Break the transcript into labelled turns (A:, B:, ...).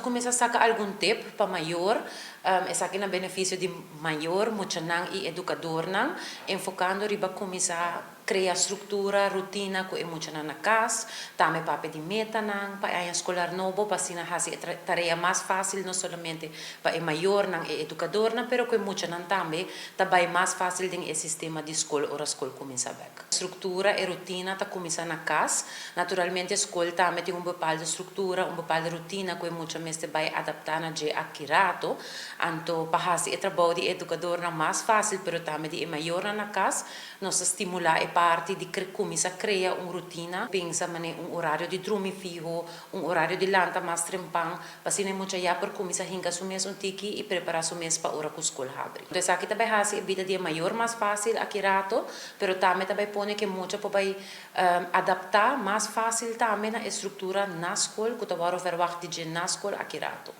A: começa a sacar algum tip para maior, essa aqui na benefício de maior, muito nang e educador nang, enfocando riba começar a criar estrutura, rotina que é muito na casa, também para pedir meta nang, para a escolar novo, para assim fazer tarefa mais fácil, não somente para o maior nang e educador nang, pero que muito nang também, também mais fácil do sistema de escola ou a escola começa a ver. Estrutura e rotina tá começar na casa, naturalmente a escola também tem uma bepaalde estrutura, uma bepaalde rotina que muito mais vai adaptar na je accurato, anto para o trabalho de educador na mais fácil, pero também de maior na casa, nós estimular a parte de começar a criar uma rotina, pensa mané horário de dormir fijo, horário de lanta mais trempang, assim é muito já por começar a hinga sumes tiki e preparar sumes para hora que a escola abre. Então aqui também a vida de maior mais fácil accurato, pero também pone que muito para adaptar mais fácil também na estrutura na escola, que tu vai verwacht de na escola accurato.